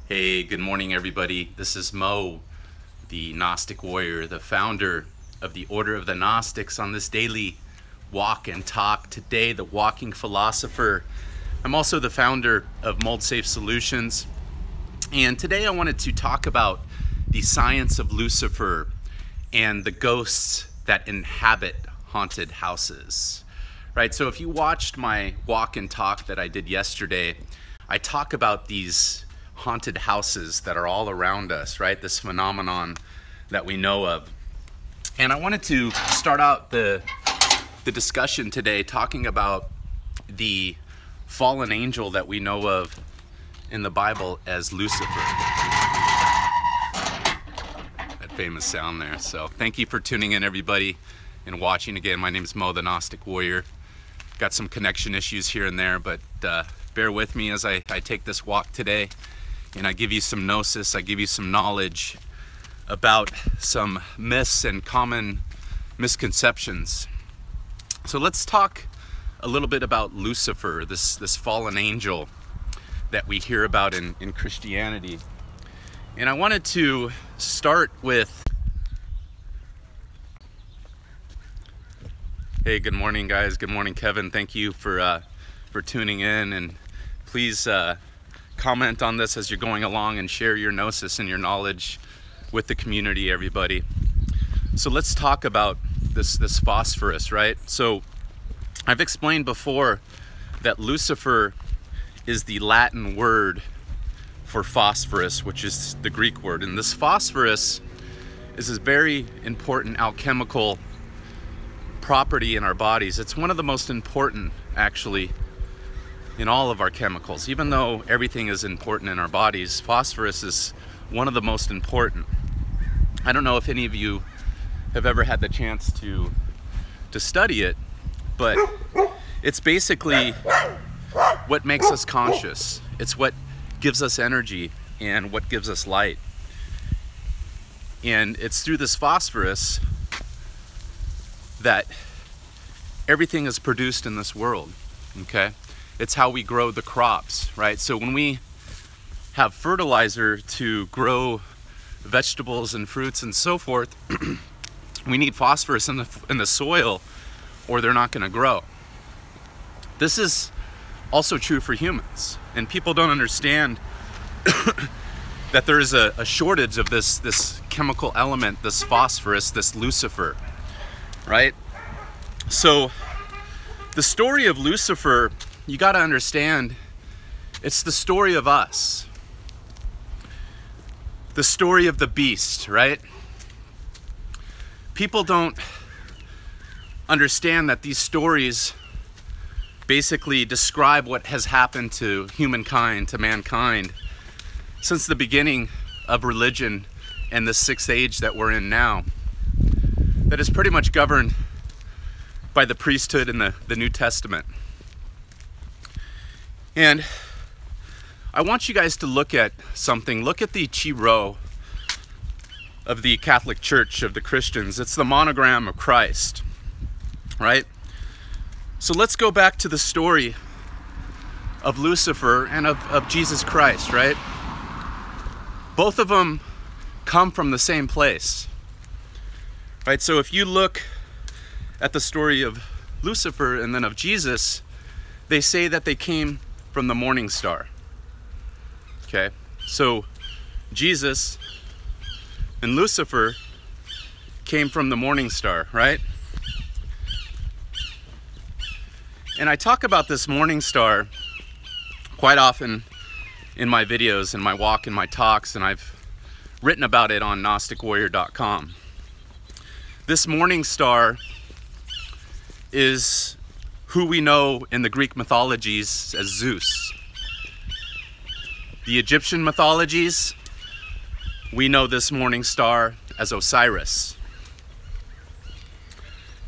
Hey, good morning everybody. This is Mo, the Gnostic Warrior, the founder of the Order of the Gnostics, on this daily walk and talk. Today, the Walking Philosopher. I'm also the founder of Mold Safe Solutions. And today I wanted to talk about the science of Lucifer and the ghosts that inhabit haunted houses. Right, so if you watched my walk and talk that I did yesterday, I talk about these haunted houses that are all around us, right? This phenomenon that we know of. And I wanted to start out the discussion today talking about the fallen angel that we know of in the Bible as Lucifer. That famous sound there. So thank you for tuning in, everybody, and watching. Again, my name is Mo, the Gnostic Warrior. Got some connection issues here and there, but bear with me as I take this walk today. And I give you some gnosis, I give you some knowledge about some myths and common misconceptions. So let's talk a little bit about Lucifer, this fallen angel that we hear about in Christianity. And I wanted to start with... Hey, good morning guys, good morning Kevin. Thank you for tuning in, and please comment on this as you're going along and share your gnosis and your knowledge with the community, everybody. So let's talk about this phosphorus, right? So I've explained before that Lucifer is the Latin word for phosphorus, which is the Greek word. And this phosphorus is a very important alchemical property in our bodies. It's one of the most important, actually, in all of our chemicals. Even though everything is important in our bodies, phosphorus is one of the most important. I don't know if any of you have ever had the chance to study it, but it's basically what makes us conscious. It's what gives us energy and what gives us light. And it's through this phosphorus that everything is produced in this world, okay? It's how we grow the crops, right? So when we have fertilizer to grow vegetables and fruits and so forth, we need phosphorus in the soil or they're not gonna grow. This is also true for humans. And people don't understand that there is a shortage of this chemical element, this phosphorus, this Lucifer, right? So the story of Lucifer, you got to understand, it's the story of us. The story of the beast, right? People don't understand that these stories basically describe what has happened to humankind, to mankind, since the beginning of religion and the 6th age that we're in now, that is pretty much governed by the priesthood in the New Testament. And I want you guys to look at something. Look at the Chi Rho of the Catholic Church, of the Christians. It's the monogram of Christ, right? So let's go back to the story of Lucifer and of Jesus Christ, right? Both of them come from the same place, right? So if you look at the story of Lucifer and then of Jesus, they say that they came from the morning star. Okay, so Jesus and Lucifer came from the morning star, right? And I talk about this morning star quite often in my videos, in my walk, in my talks, and I've written about it on GnosticWarrior.com. This morning star is who we know in the Greek mythologies as Zeus. The Egyptian mythologies, we know this morning star as Osiris.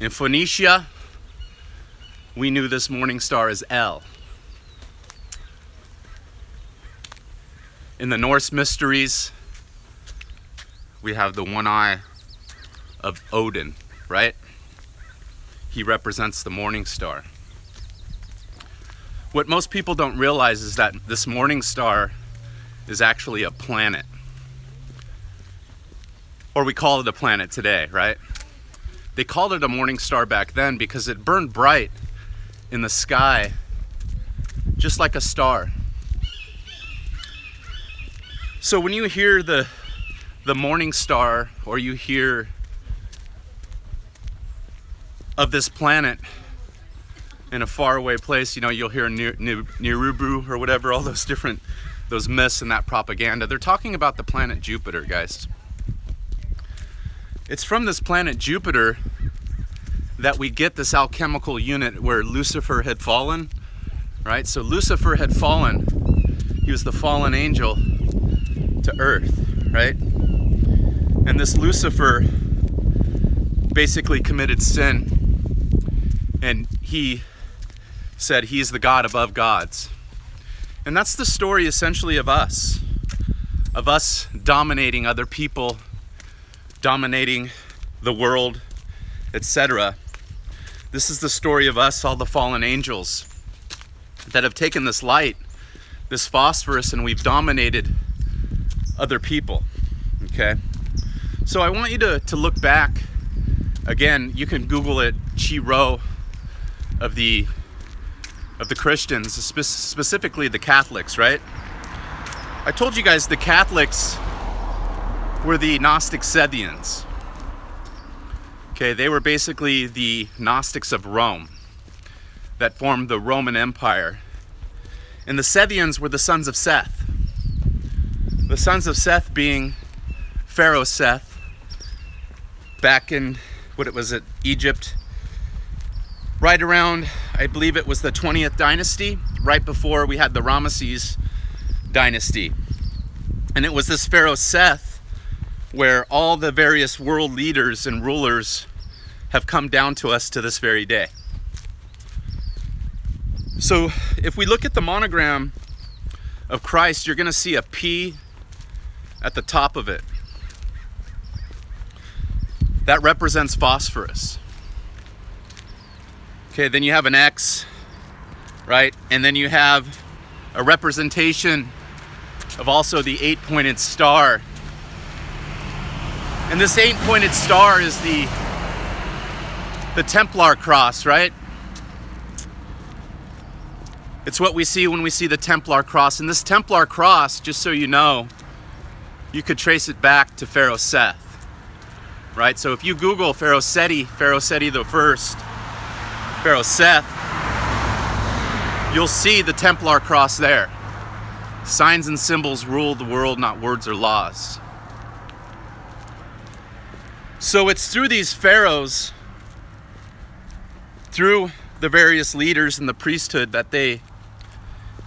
In Phoenicia, we knew this morning star as El. In the Norse mysteries, we have the one eye of Odin, right? He represents the morning star. What most people don't realize is that this morning star is actually a planet. Or we call it a planet today, right? They called it a morning star back then because it burned bright in the sky, just like a star. So when you hear the morning star, or you hear of this planet in a faraway place, you know, you'll hear Nirubu or whatever, all those different, those myths and that propaganda. They're talking about the planet Jupiter, guys. It's from this planet Jupiter that we get this alchemical unit where Lucifer had fallen, right? So Lucifer had fallen. He was the fallen angel to Earth, right? And this Lucifer basically committed sin, and he said he's the God above gods. And that's the story essentially of us dominating other people, dominating the world, etc. This is the story of us, all the fallen angels that have taken this light, this phosphorus, and we've dominated other people, okay? So I want you to look back. Again, you can Google it, Chi-Rho of the Christians, specifically the Catholics, right? I told you guys the Catholics were the Gnostic Scythians. Okay, they were basically the Gnostics of Rome that formed the Roman Empire. And the Scythians were the sons of Seth. The sons of Seth being Pharaoh Seth, back in, Egypt, right around, I believe it was the 20th dynasty, right before we had the Ramesses dynasty. And it was this Pharaoh Seth where all the various world leaders and rulers have come down to us to this very day. So if we look at the monogram of Christ, you're going to see a P at the top of it. That represents phosphorus. Okay, then you have an X, right? And then you have a representation of also the 8-pointed star. And this 8-pointed star is the Templar cross, right? It's what we see when we see the Templar cross. And this Templar cross, just so you know, you could trace it back to Pharaoh Seth. Right, so if you Google Pharaoh Seti the First, Pharaoh Seth, you'll see the Templar cross there. Signs and symbols rule the world, not words or laws. So it's through these pharaohs, through the various leaders in the priesthood, that they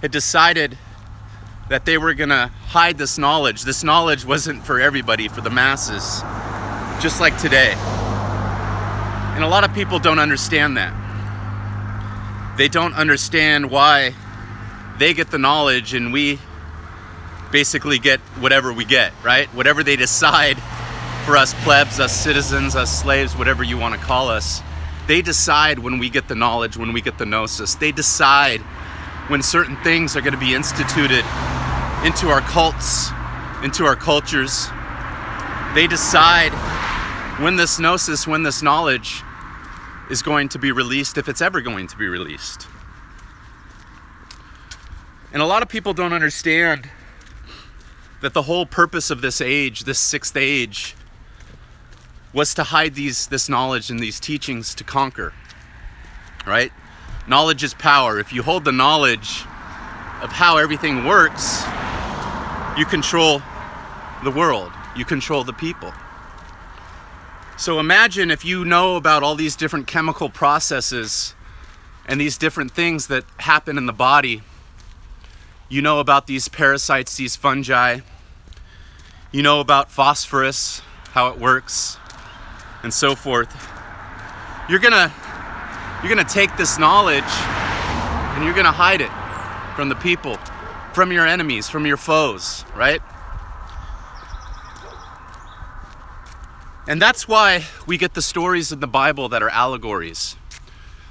had decided that they were gonna hide this knowledge. This knowledge wasn't for everybody, for the masses. Just like today. And a lot of people don't understand that. They don't understand why they get the knowledge and we basically get whatever we get, right? Whatever they decide for us plebs, us citizens, us slaves, whatever you want to call us. They decide when we get the knowledge, when we get the gnosis. They decide when certain things are going to be instituted into our cults, into our cultures. They decide when this gnosis, when this knowledge is going to be released, if it's ever going to be released. And a lot of people don't understand that the whole purpose of this age, this 6th age, was to hide this knowledge and these teachings to conquer, right? Knowledge is power. If you hold the knowledge of how everything works, you control the world, you control the people. So imagine if you know about all these different chemical processes and these different things that happen in the body. You know about these parasites, these fungi. You know about phosphorus, how it works, and so forth. You're gonna take this knowledge and you're gonna hide it from the people, from your enemies, from your foes, right? And that's why we get the stories in the Bible that are allegories.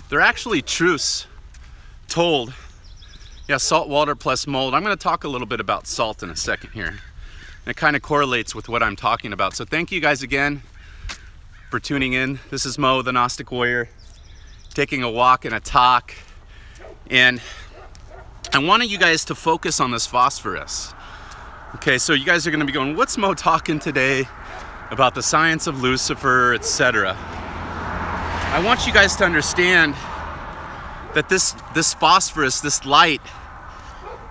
They're actually truths told Yeah, salt water plus mold. I'm going to talk a little bit about salt in a second here. And it kind of correlates with what I'm talking about. So thank you guys again for tuning in. This is Mo, the Gnostic Warrior, taking a walk and a talk. And I wanted you guys to focus on this phosphorus. Okay, so you guys are going to be going, what's Mo talking today about the science of Lucifer, etc.? I want you guys to understand that this phosphorus, this light,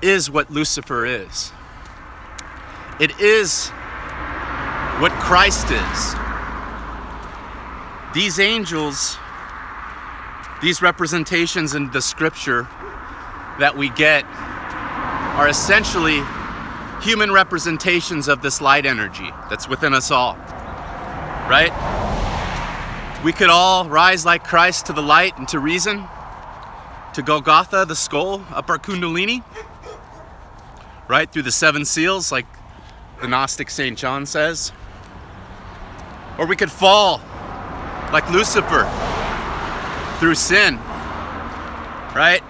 is what Lucifer is. It is what Christ is. These angels, these representations in the scripture that we get are essentially human representations of this light energy that's within us all, right? We could all rise like Christ to the light and to reason, to Golgotha, the skull, up our Kundalini, right, through the 7 seals, like the Gnostic St. John says. Or we could fall like Lucifer through sin, right?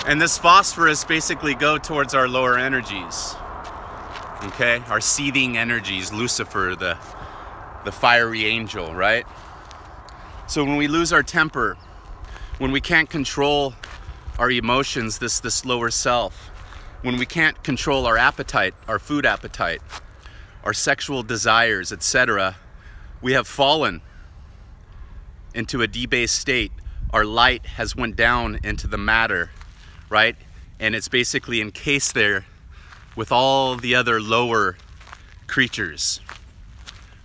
And this phosphorus basically go towards our lower energies, okay? Our seething energies, Lucifer, the fiery angel, right? So when we lose our temper, when we can't control our emotions, this lower self, when we can't control our appetite, our food appetite, our sexual desires, etc., we have fallen into a debased state. Our light has went down into the matter, right? And it's basically encased there with all the other lower creatures,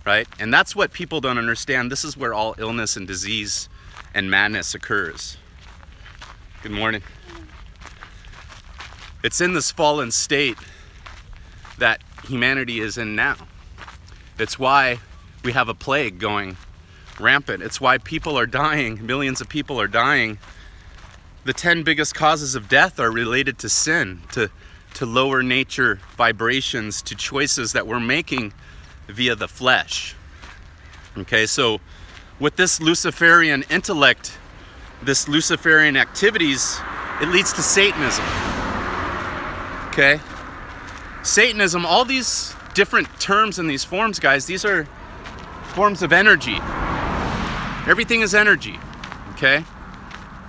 right? And that's what people don't understand. This is where all illness and disease and madness occurs. Good morning. It's in this fallen state that humanity is in now. It's why we have a plague going rampant. It's why people are dying, millions of people are dying. The 10 biggest causes of death are related to sin, to lower nature vibrations, to choices that we're making via the flesh. Okay, so with this Luciferian intellect, this Luciferian activities, it leads to Satanism. Okay? Satanism, all these different terms and these forms, guys, these are forms of energy. Everything is energy, okay?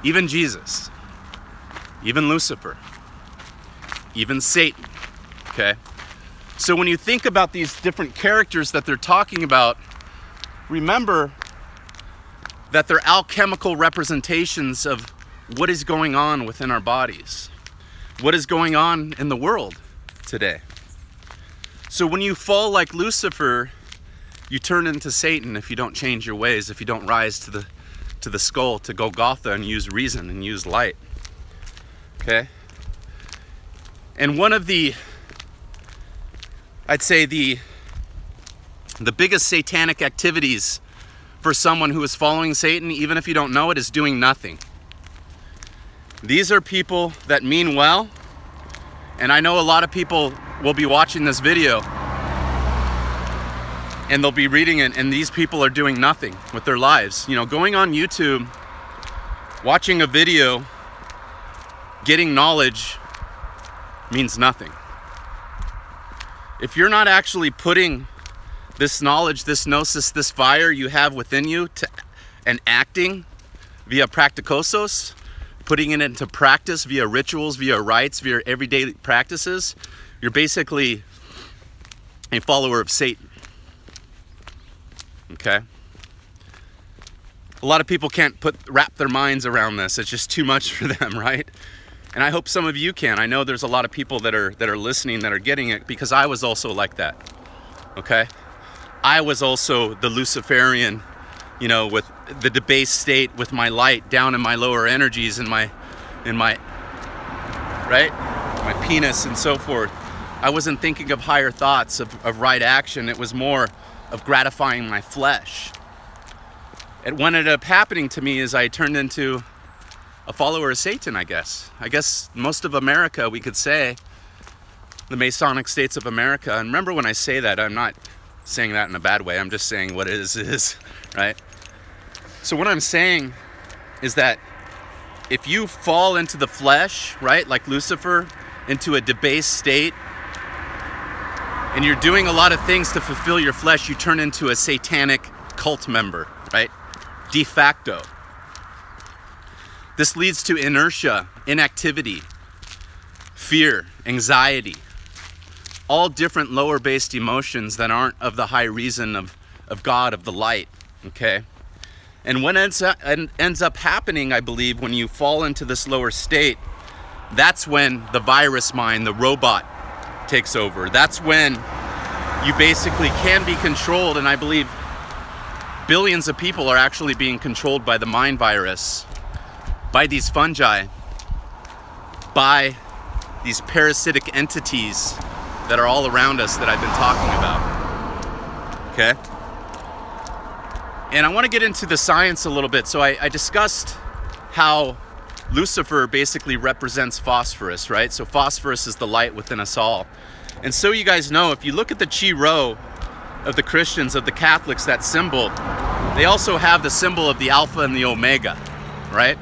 Even Jesus, even Lucifer, even Satan, okay? So when you think about these different characters that they're talking about, remember that they're alchemical representations of what is going on within our bodies, what is going on in the world today. So when you fall like Lucifer, you turn into Satan if you don't change your ways, if you don't rise to the skull, to Golgotha, and use reason and use light. Okay? And one of the, I'd say the biggest satanic activities for someone who is following Satan, even if you don't know it, is doing nothing. These are people that mean well, and I know a lot of people will be watching this video and they'll be reading it, and these people are doing nothing with their lives. You know, going on YouTube, watching a video, getting knowledge means nothing. If you're not actually putting this knowledge, this gnosis, this fire you have within you and acting via practicosos, putting it into practice via rituals, via rites, via everyday practices, you're basically a follower of Satan. Okay? A lot of people can't wrap their minds around this. It's just too much for them, right? And I hope some of you can. I know there's a lot of people that are listening that are getting it, because I was also like that. Okay? I was also the Luciferian, you know, with the debased state, with my light down in my lower energies, in my right? My penis and so forth. I wasn't thinking of higher thoughts of right action. It was more of gratifying my flesh. And what ended up happening to me is I turned into a follower of Satan, I guess. I guess most of America, we could say, the Masonic states of America. And remember, when I say that, I'm not saying that in a bad way. I'm just saying what it is, right? So what I'm saying is that if you fall into the flesh, right, like Lucifer, into a debased state, and you're doing a lot of things to fulfill your flesh, you turn into a satanic cult member, right? De facto. This leads to inertia, inactivity, fear, anxiety, all different lower-based emotions that aren't of the high reason of God, of the light, okay? And what ends up happening, I believe, when you fall into this lower state, that's when the virus mind, the robot, takes over. That's when you basically can be controlled, and I believe billions of people are actually being controlled by the mind virus, by these fungi, by these parasitic entities that are all around us that I've been talking about, okay? And I want to get into the science a little bit. So I discussed how Lucifer basically represents phosphorus, right? So phosphorus is the light within us all. And so you guys know, if you look at the Chi Rho of the Christians, of the Catholics, that symbol, they also have the symbol of the Alpha and the Omega, right?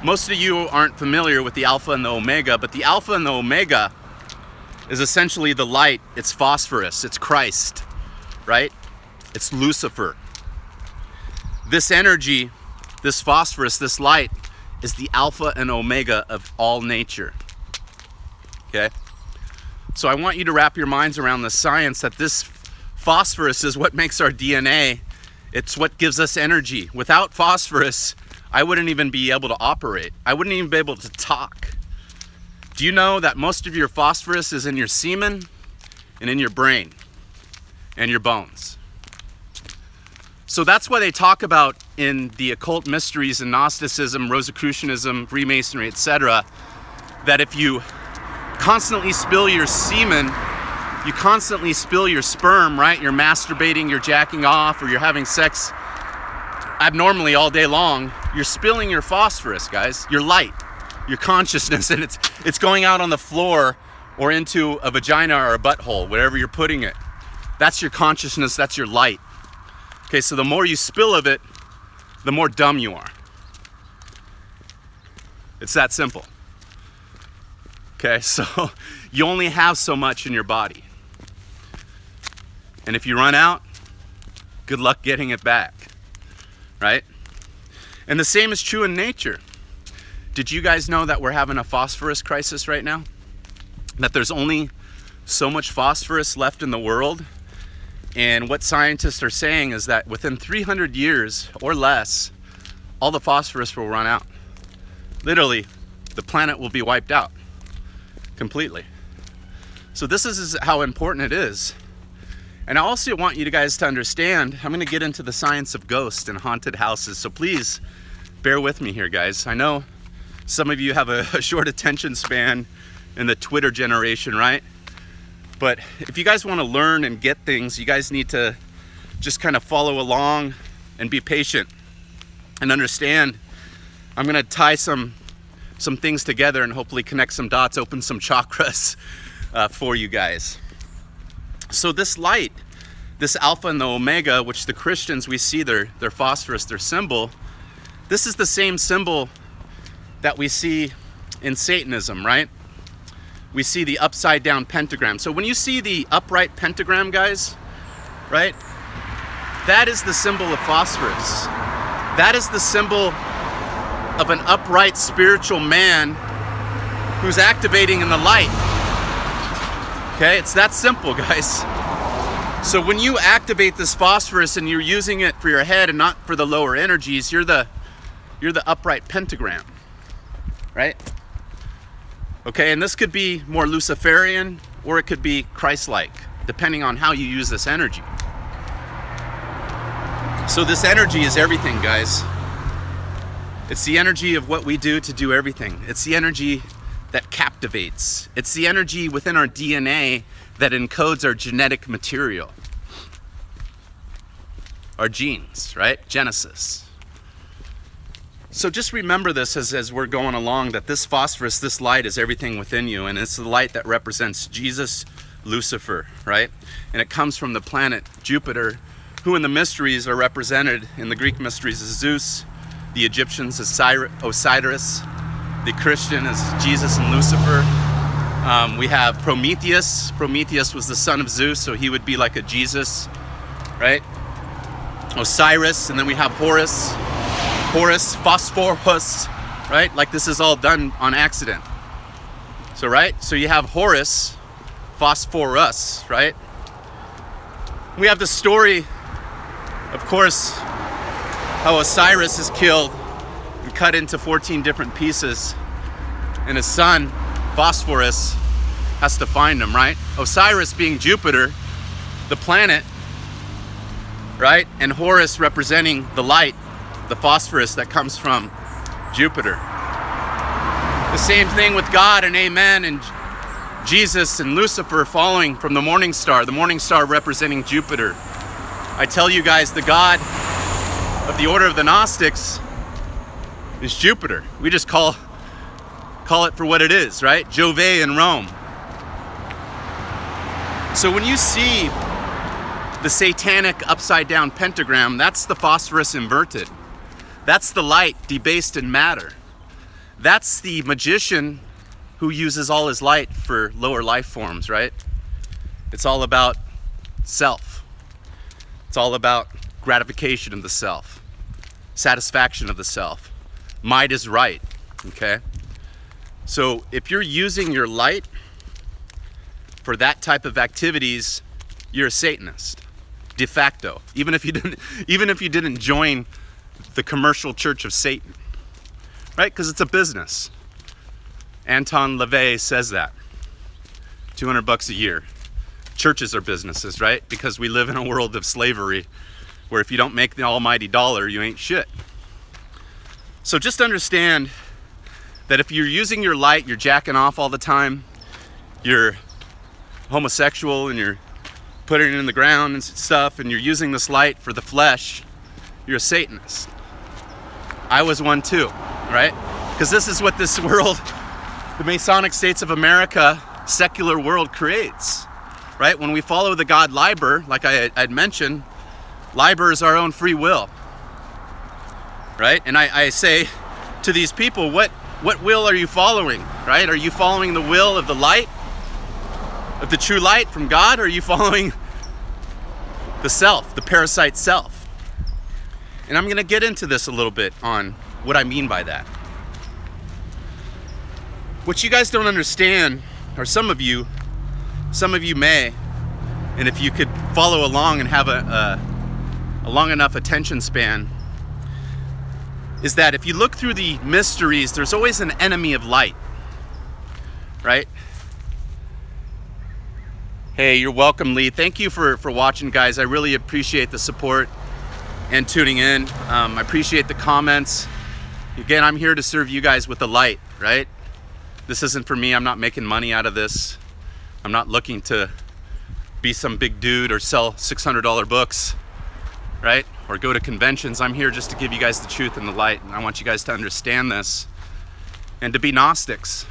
Most of you aren't familiar with the Alpha and the Omega, but the Alpha and the Omega is essentially the light. It's phosphorus, it's Christ, right? It's Lucifer. This energy, this phosphorus, this light, is the Alpha and Omega of all nature, okay? So I want you to wrap your minds around the science that this phosphorus is what makes our DNA. It's what gives us energy. Without phosphorus, I wouldn't even be able to operate. I wouldn't even be able to talk. Do you know that most of your phosphorus is in your semen and in your brain and your bones? So that's why they talk about in the occult mysteries and Gnosticism, Rosicrucianism, Freemasonry, etc., that if you constantly spill your semen, you constantly spill your sperm, right? You're masturbating, you're jacking off, or you're having sex abnormally all day long, you're spilling your phosphorus, guys, your light, your consciousness, and it's going out on the floor or into a vagina or a butthole, wherever you're putting it. That's your consciousness, that's your light. Okay, so the more you spill of it, the more dumb you are. It's that simple. Okay, so you only have so much in your body. And if you run out, good luck getting it back, right? And the same is true in nature. Did you guys know that we're having a phosphorus crisis right now? That there's only so much phosphorus left in the world? And what scientists are saying is that within 300 years or less, all the phosphorus will run out. Literally, the planet will be wiped out completely. So this is how important it is. And I also want you guys to understand, I'm going to get into the science of ghosts and haunted houses. So please bear with me here, guys. I know some of you have a short attention span in the Twitter generation, right? But if you guys want to learn and get things, you guys need to just kind of follow along and be patient and understand. I'm going to tie some things together and hopefully connect some dots, open some chakras for you guys. So this light, this Alpha and the Omega, which the Christians, we see their phosphorus, their symbol, this is the same symbol that we see in Satanism, right? We see the upside down pentagram. So when you see the upright pentagram, guys, right? That is the symbol of phosphorus. That is the symbol of an upright spiritual man who's activating in the light. Okay, it's that simple, guys. So when you activate this phosphorus and you're using it for your head and not for the lower energies, you're the upright pentagram, right? Okay, and this could be more Luciferian or it could be Christ-like, depending on how you use this energy. So this energy is everything, guys. It's the energy of what we do to do everything. It's the energy that captivates. It's the energy within our DNA that encodes our genetic material. Our genes, right? Genesis. So just remember this as we're going along, that this phosphorus, this light is everything within you, and it's the light that represents Jesus, Lucifer, right? And it comes from the planet Jupiter, who in the mysteries are represented in the Greek mysteries as Zeus, The Egyptians Osiris. The Christian is Jesus and Lucifer. We have Prometheus. Prometheus was the son of Zeus, so he would be like a Jesus, right? Osiris, and then we have Horus. Horus, phosphorus, right? Like this is all done on accident. So, right? So you have Horus, phosphorus, right? We have the story, of course, how Osiris is killed and cut into 14 different pieces, and his son, Phosphorus, has to find him, right? Osiris being Jupiter, the planet, right? And Horus representing the light, the phosphorus that comes from Jupiter. The same thing with God and Amen, and Jesus and Lucifer following from the morning star representing Jupiter. I tell you guys, the God of the order of the Gnostics is Jupiter. We just call it for what it is, right? Jove in Rome. So when you see the satanic upside down pentagram, that's the phosphorus inverted. That's the light debased in matter. That's the magician who uses all his light for lower life forms, right? It's all about self. It's all about gratification of the self, satisfaction of the self. Might is right, okay? So if you're using your light for that type of activities, you're a Satanist, de facto. Even if you didn't join the commercial church of Satan, right? Because it's a business. Anton LaVey says that. $200 a year. Churches are businesses, right? Because we live in a world of slavery where if you don't make the almighty dollar, you ain't shit. So just understand that if you're using your light, you're jacking off all the time, you're homosexual and you're putting it in the ground and stuff, and you're using this light for the flesh, you're a Satanist. I was one too, right? Because this is what this world, the Masonic States of America, secular world creates, right? When we follow the god Liber, like I'd mentioned, Liber is our own free will, right? And I say to these people, what will are you following, right? Are you following the will of the light, of the true light from God, or are you following the self, the parasite self? And I'm gonna get into this a little bit on what I mean by that. What you guys don't understand, or some of you may, and if you could follow along and have a long enough attention span, is that if you look through the mysteries, there's always an enemy of light, right? Hey, you're welcome, Lee. Thank you for watching, guys. I really appreciate the support and tuning in. I appreciate the comments. Again, I'm here to serve you guys with the light, right? This isn't for me. I'm not making money out of this. I'm not looking to be some big dude or sell $600 books, right? Or go to conventions. I'm here just to give you guys the truth and the light. And I want you guys to understand this and to be Gnostics,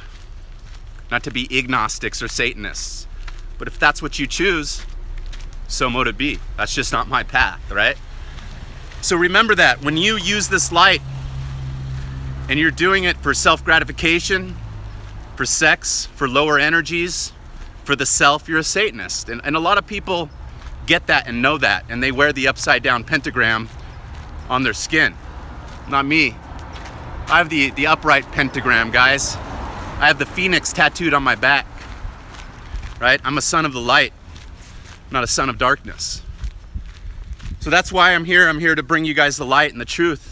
not to be agnostics or Satanists. But if that's what you choose, so mote it be. That's just not my path, right? So remember that when you use this light and you're doing it for self-gratification, for sex, for lower energies, for the self, you're a Satanist. And a lot of people get that and know that, and they wear the upside down pentagram on their skin. Not me. I have the upright pentagram, guys. I have the phoenix tattooed on my back, right? I'm a son of the light, not a son of darkness. So that's why I'm here. I'm here to bring you guys the light and the truth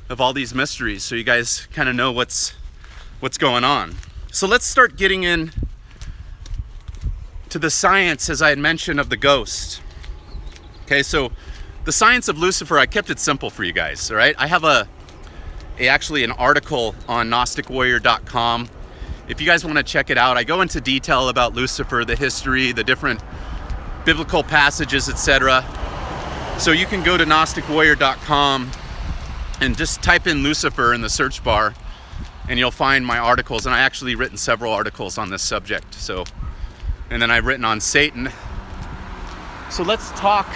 of all these mysteries, so you guys kind of know what's going on. So let's start getting in to the science, as I had mentioned, of the ghost. Okay, so the science of Lucifer, I kept it simple for you guys, all right? I have actually an article on GnosticWarrior.com. If you guys want to check it out, I go into detail about Lucifer, the history, the different biblical passages, etc. So you can go to GnosticWarrior.com and just type in Lucifer in the search bar, and you'll find my articles. And I actually written several articles on this subject. So, and then I've written on Satan. So let's talk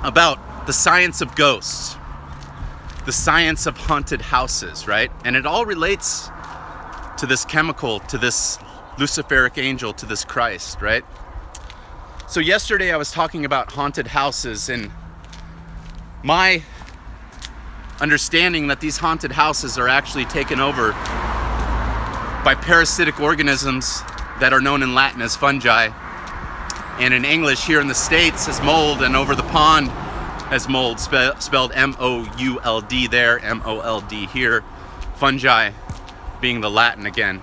about the science of ghosts, the science of haunted houses, right? And it all relates to this chemical, to this Luciferic angel, to this Christ, right? So yesterday I was talking about haunted houses and my understanding that these haunted houses are actually taken over by parasitic organisms that are known in Latin as fungi, and in English here in the States as mold, and over the pond as mold, spelled M-O-U-L-D there, M-O-L-D here, fungi being the Latin again.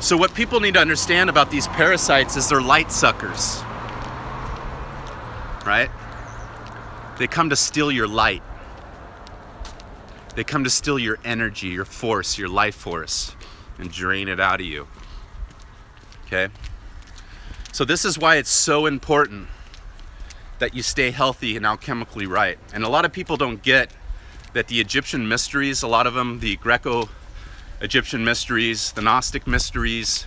So what people need to understand about these parasites is they're light suckers, right? They come to steal your light. They come to steal your energy, your force, your life force, and drain it out of you, okay? So this is why it's so important that you stay healthy and alchemically right. And a lot of people don't get that the Egyptian mysteries, a lot of them, the Greco-Egyptian mysteries, the Gnostic mysteries,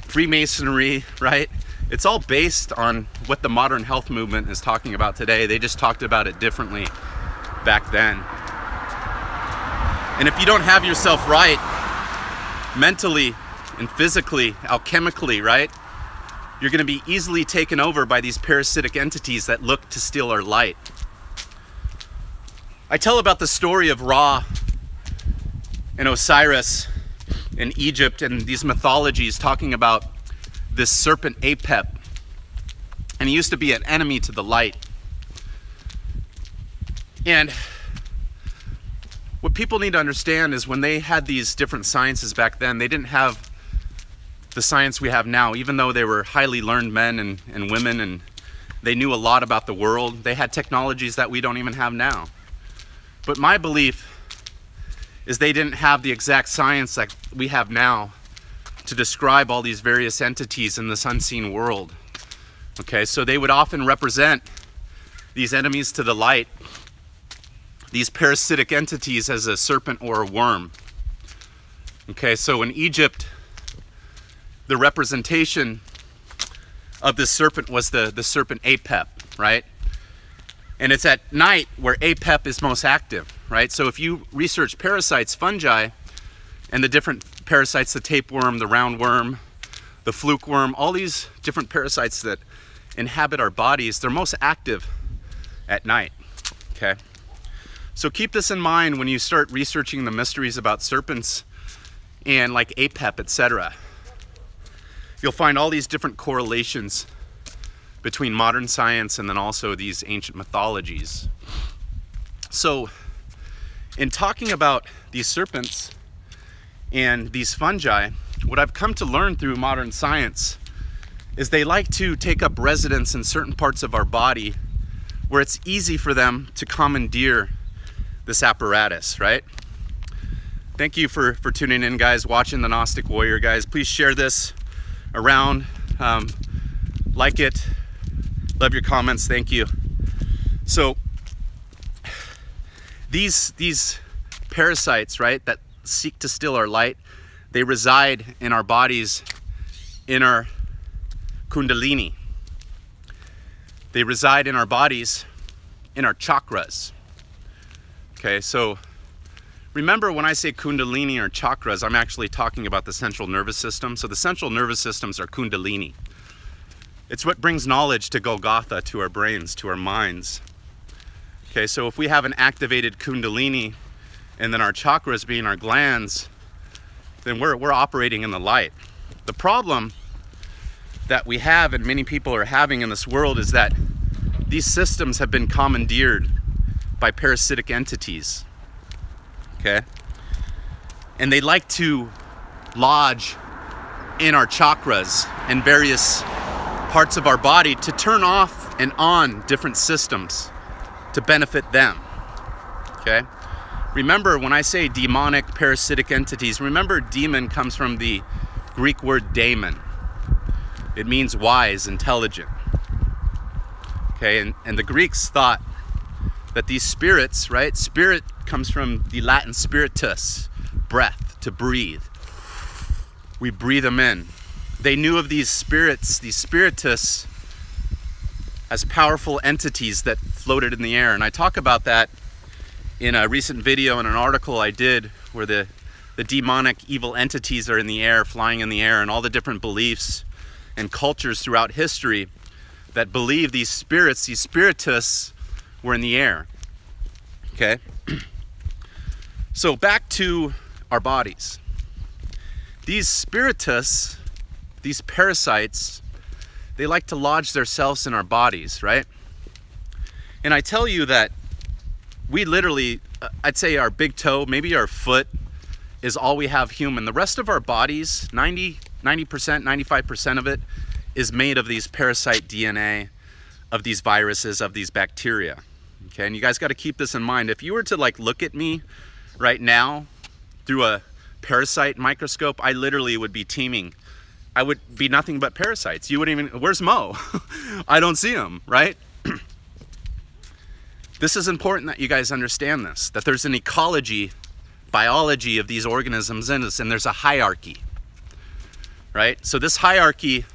Freemasonry, right? It's all based on what the modern health movement is talking about today. They just talked about it differently back then. And if you don't have yourself right, mentally and physically, alchemically, right? You're going to be easily taken over by these parasitic entities that look to steal our light. I tell about the story of Ra and Osiris in Egypt and these mythologies talking about this serpent Apep. And he used to be an enemy to the light. And what people need to understand is when they had these different sciences back then, they didn't have the science we have now. Even though they were highly learned men and women and they knew a lot about the world, they had technologies that we don't even have now. But my belief is they didn't have the exact science that we have now to describe all these various entities in this unseen world. Okay, so they would often represent these enemies to the light, these parasitic entities, as a serpent or a worm. Okay, so in Egypt, the representation of this serpent was the serpent Apep, right? And it's at night where Apep is most active, right? So if you research parasites, fungi, and the different parasites, the tapeworm, the roundworm, the fluke worm, all these different parasites that inhabit our bodies, they're most active at night, okay? So keep this in mind when you start researching the mysteries about serpents and like Apep, etc. You'll find all these different correlations between modern science and then also these ancient mythologies. So in talking about these serpents and these fungi, what I've come to learn through modern science is they like to take up residence in certain parts of our body where it's easy for them to commandeer this apparatus, right? Thank you for tuning in, guys, watching the Gnostic Warrior, guys. Please share this around, like it, love your comments, thank you. So these parasites, right, that seek to steal our light, they reside in our bodies, in our kundalini. They reside in our bodies, in our chakras. Okay, so remember when I say kundalini or chakras, I'm actually talking about the central nervous system. So the central nervous systems are kundalini. It's what brings knowledge to Golgotha, to our brains, to our minds. Okay, so if we have an activated kundalini and then our chakras being our glands, then we're operating in the light. The problem that we have and many people are having in this world is that these systems have been commandeered by parasitic entities, okay? And they like to lodge in our chakras and various parts of our body to turn off and on different systems to benefit them, okay? Remember, when I say demonic parasitic entities, remember demon comes from the Greek word daemon. It means wise, intelligent, okay? And the Greeks thought that these spirits, right? Spirit comes from the Latin spiritus, breath, to breathe. We breathe them in. They knew of these spirits, these spiritus, as powerful entities that floated in the air. And I talk about that in a recent video and an article I did where the demonic evil entities are in the air, flying in the air, and all the different beliefs and cultures throughout history that believe these spirits, these spiritists, were in the air. Okay? So back to our bodies. These spiritists, these parasites, they like to lodge themselves in our bodies, right? And I tell you that we literally, I'd say our big toe, maybe our foot, is all we have human. The rest of our bodies, 90%, 95% of it, is made of these parasite DNA, of these viruses, of these bacteria. Okay, and you guys got to keep this in mind. If you were to like look at me right now through a parasite microscope, I literally would be teeming. I would be nothing but parasites. You wouldn't even, where's Mo? I don't see him, right? This is important that you guys understand this, that there's an ecology, biology of these organisms in us, and there's a hierarchy, right? So this hierarchy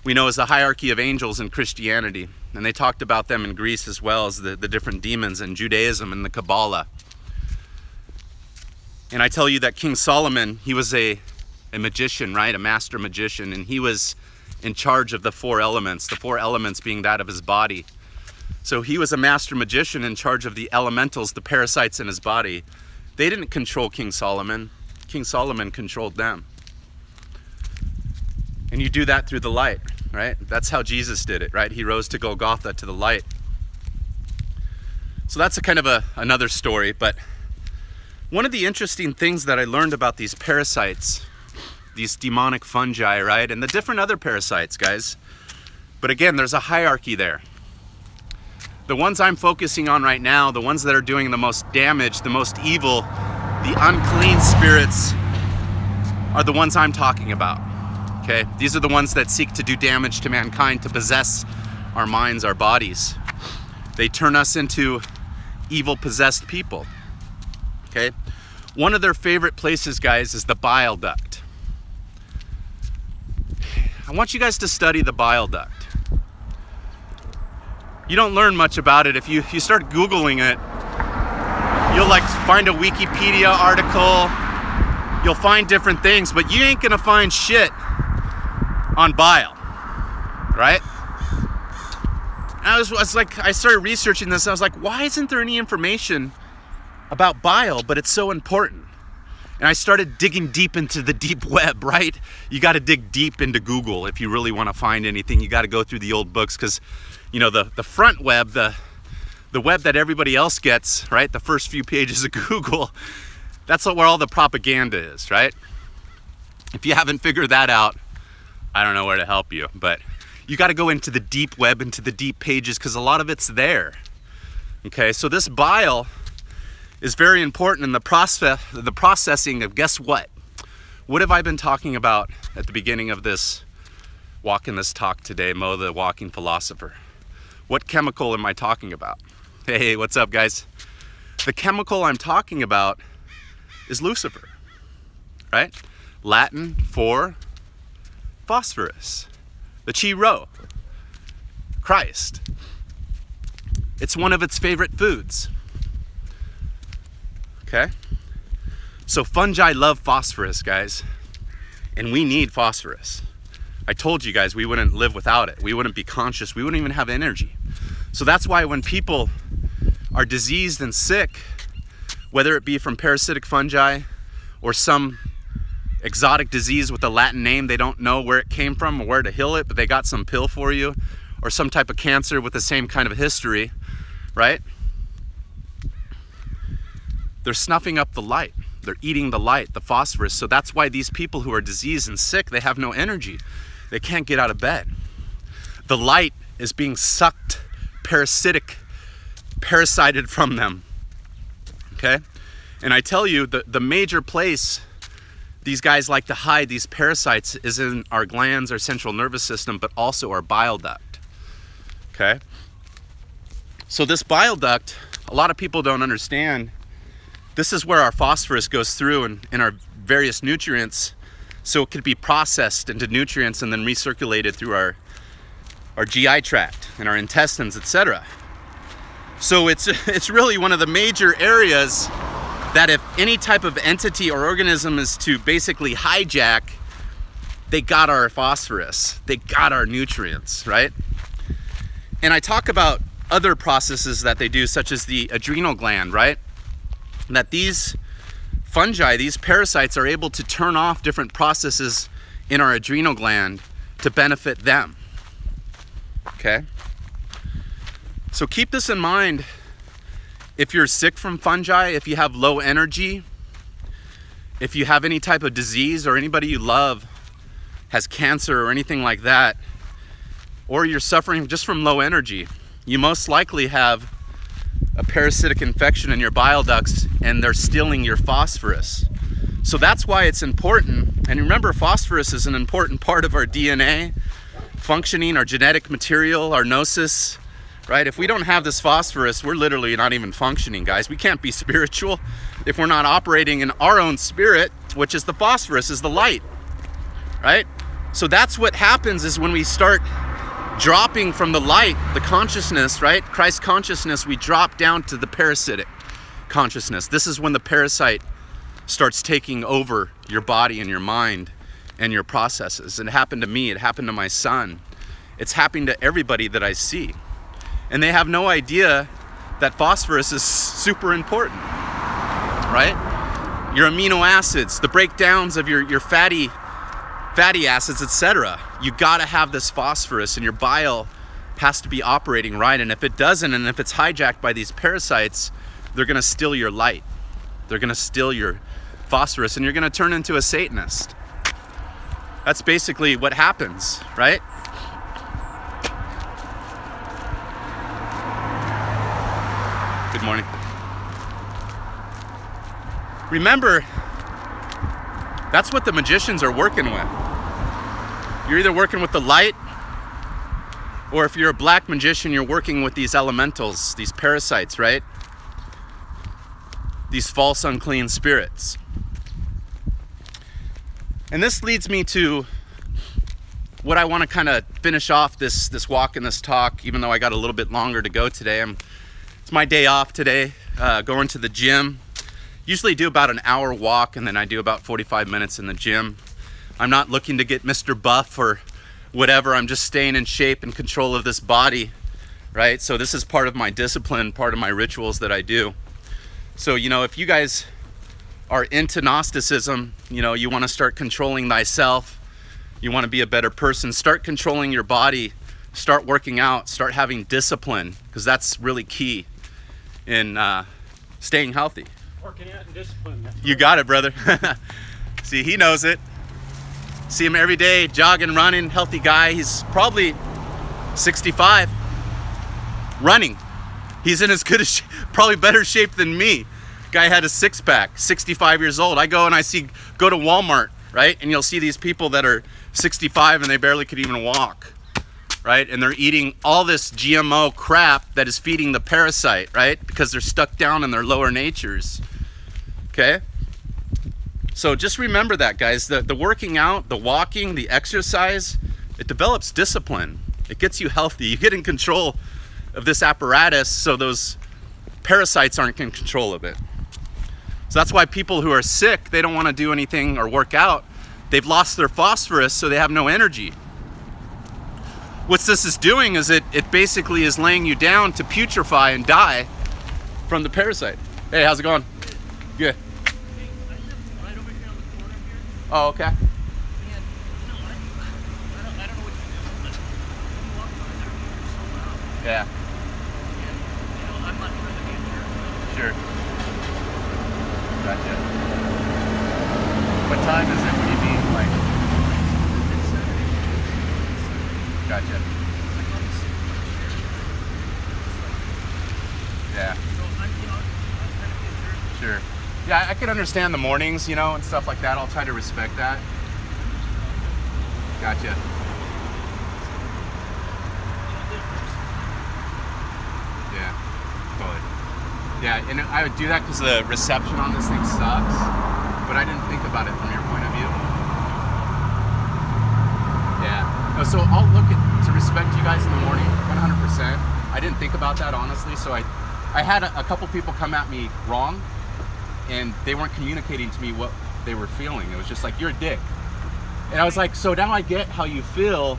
we know is the hierarchy of angels in Christianity, and they talked about them in Greece as well as the different demons in Judaism and the Kabbalah. And I tell you that King Solomon, he was a magician, right? A master magician, and he was in charge of the 4 elements, the 4 elements being that of his body. So he was a master magician in charge of the elementals, the parasites in his body. They didn't control King Solomon. King Solomon controlled them. And you do that through the light, right? That's how Jesus did it, right? He rose to Golgotha, to the light. So that's a kind of another story, but one of the interesting things that I learned about these parasites, these demonic fungi, right? And the different other parasites, guys. But again, there's a hierarchy there. The ones I'm focusing on right now, the ones that are doing the most damage, the most evil, the unclean spirits, are the ones I'm talking about. Okay? These are the ones that seek to do damage to mankind, to possess our minds, our bodies. They turn us into evil, possessed people. Okay? One of their favorite places, guys, is the bile duct. I want you guys to study the bile duct. You don't learn much about it. If you start Googling it, you'll like find a Wikipedia article, you'll find different things, but you ain't gonna find shit on bile, right? And I started researching this, and I was like, why isn't there any information about bile, but it's so important? And I started digging deep into the deep web, right? You gotta dig deep into Google if you really wanna find anything. You gotta go through the old books, because you know, the front web, the web that everybody else gets, right? The first few pages of Google, that's where all the propaganda is, right? If you haven't figured that out, I don't know where to help you, but you got to go into the deep web, into the deep pages, because a lot of it's there. Okay, so this bile is very important in the processing of, guess what? What have I been talking about at the beginning of this walk in this talk today, Mo, the walking philosopher? What chemical am I talking about? Hey, what's up, guys? The chemical I'm talking about is Lucifer, right? Latin for phosphorus, the chi rho, Christ. It's one of its favorite foods. Okay? So fungi love phosphorus, guys, and we need phosphorus. I told you guys we wouldn't live without it. We wouldn't be conscious. We wouldn't even have energy. So that's why when people are diseased and sick, whether it be from parasitic fungi or some exotic disease with a Latin name, they don't know where it came from or where to heal it, but they got some pill for you, or some type of cancer with the same kind of history, right? They're snuffing up the light. They're eating the light, the phosphorus. So that's why these people who are diseased and sick, they have no energy. They can't get out of bed. The light is being sucked, parasited from them. Okay? And I tell you, the major place these guys like to hide these parasites is in our glands, our central nervous system, but also our bile duct. Okay? So this bile duct, a lot of people don't understand. This is where our phosphorus goes through and our various nutrients, so it could be processed into nutrients and then recirculated through our GI tract and our intestines, etc. So it's really one of the major areas that if any type of entity or organism is to basically hijack, they got our phosphorus, they got our nutrients, right? And I talk about other processes that they do, such as the adrenal gland, right? That these fungi, these parasites, are able to turn off different processes in our adrenal gland to benefit them, okay? So keep this in mind. If you're sick from fungi, if you have low energy, if you have any type of disease, or anybody you love has cancer or anything like that, or you're suffering just from low energy, you most likely have a parasitic infection in your bile ducts and they're stealing your phosphorus. So that's why it's important. And remember, phosphorus is an important part of our DNA functioning, our genetic material, our gnosis, right? If we don't have this phosphorus, we're literally not even functioning, guys. We can't be spiritual if we're not operating in our own spirit, which is the phosphorus, is the light, right? So that's what happens is when we start dropping from the light, the consciousness, right? Christ consciousness, we drop down to the parasitic consciousness. This is when the parasite starts taking over your body and your mind and your processes. It happened to me, it happened to my son. It's happening to everybody that I see. And they have no idea that phosphorus is super important, right? Your amino acids, the breakdowns of your fatty acids, etc. You gotta have this phosphorus, and your bile has to be operating right. And if it doesn't, and if it's hijacked by these parasites, they're gonna steal your light. They're gonna steal your phosphorus, and you're gonna turn into a Satanist. That's basically what happens, right? Good morning. Remember, that's what the magicians are working with. You're either working with the light, or if you're a black magician, you're working with these elementals, these parasites, right? These false unclean spirits. And this leads me to what I want to kind of finish off this walk and this talk, even though I got a little bit longer to go today. It's my day off today, going to the gym. Usually do about an hour walk, and then I do about 45 minutes in the gym. I'm not looking to get Mr. Buff or whatever. I'm just staying in shape and control of this body, right? So this is part of my discipline, part of my rituals that I do. So, you know, if you guys are into Gnosticism, you know, you want to start controlling thyself, you want to be a better person, start controlling your body, start working out, start having discipline, because that's really key in staying healthy. Working out and discipline. You got it, brother. See, he knows it. See him every day, jogging, running, healthy guy. He's probably 65, running. He's in as good as, probably better shape than me. Guy had a six-pack, 65 years old. I go and go to Walmart, right? And you'll see these people that are 65 and they barely could even walk, right? And they're eating all this GMO crap that is feeding the parasite, right? Because they're stuck down in their lower natures, okay? So just remember that, guys. The working out, the walking, the exercise, it develops discipline. It gets you healthy. You get in control of this apparatus so those parasites aren't in control of it. So that's why people who are sick, they don't want to do anything or work out. They've lost their phosphorus, so they have no energy. What this is doing is it basically is laying you down to putrefy and die from the parasite. Hey, how's it going? Good. Oh, okay. Yeah. Sure. Gotcha. What time is it? What do you mean? Like? Gotcha. Yeah. Sure. Yeah, I can understand the mornings, you know, and stuff like that. I'll try to respect that. Gotcha. Yeah, totally. Yeah, and I would do that because the reception on this thing sucks, but I didn't think about it from your point of view. Yeah. So I'll look to respect you guys in the morning, 100%. I didn't think about that, honestly, so I I had a couple people come at me wrong, and they weren't communicating to me what they were feeling. It was just like, you're a dick. And I was like, so now I get how you feel,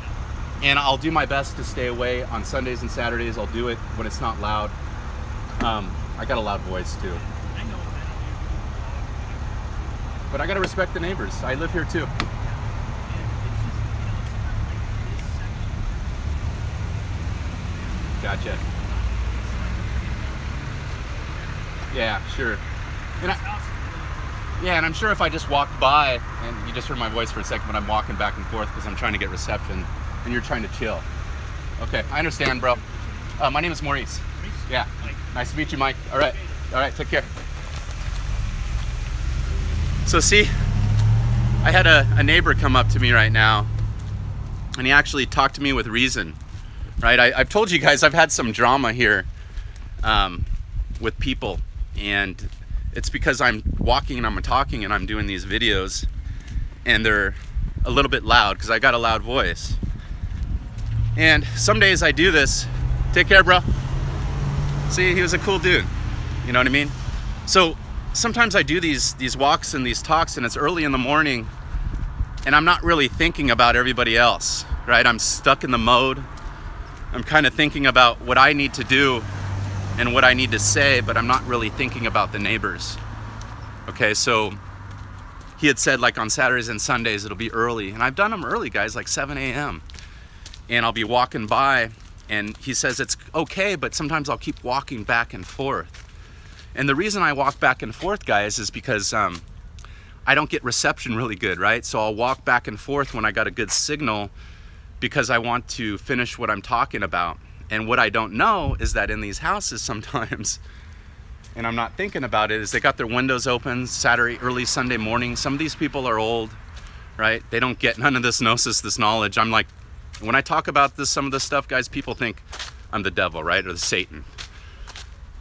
and I'll do my best to stay away on Sundays and Saturdays. I'll do it when it's not loud. I got a loud voice too. I know that. But I gotta respect the neighbors. I live here too. Gotcha. Yeah, sure. And and I'm sure if I just walked by, and you just heard my voice for a second, but I'm walking back and forth because I'm trying to get reception, and you're trying to chill. Okay, I understand, bro. My name is Maurice. Maurice? Yeah. Mike. Nice to meet you, Mike. All right. All right, take care. So see, I had a neighbor come up to me right now, and he actually talked to me with reason. Right, I've told you guys I've had some drama here with people, and it's because I'm walking and I'm talking and I'm doing these videos, and they're a little bit loud because I got a loud voice. And some days I do this. Take care, bro. See, he was a cool dude. You know what I mean? So sometimes I do these walks and these talks, and it's early in the morning, and I'm not really thinking about everybody else. Right? I'm stuck in the mode. I'm kind of thinking about what I need to do and what I need to say, but I'm not really thinking about the neighbors. Okay, so he had said like on Saturdays and Sundays it'll be early, and I've done them early, guys, like 7 a.m. And I'll be walking by, and he says it's okay, but sometimes I'll keep walking back and forth. And the reason I walk back and forth, guys, is because I don't get reception really good, right? So I'll walk back and forth when I got a good signal, because I want to finish what I'm talking about. And what I don't know is that in these houses sometimes, and I'm not thinking about it, is they got their windows open Saturday, early Sunday morning. Some of these people are old, right? They don't get none of this gnosis, this knowledge. I'm like, when I talk about this, some of this stuff, guys, people think I'm the devil, right? Or the Satan.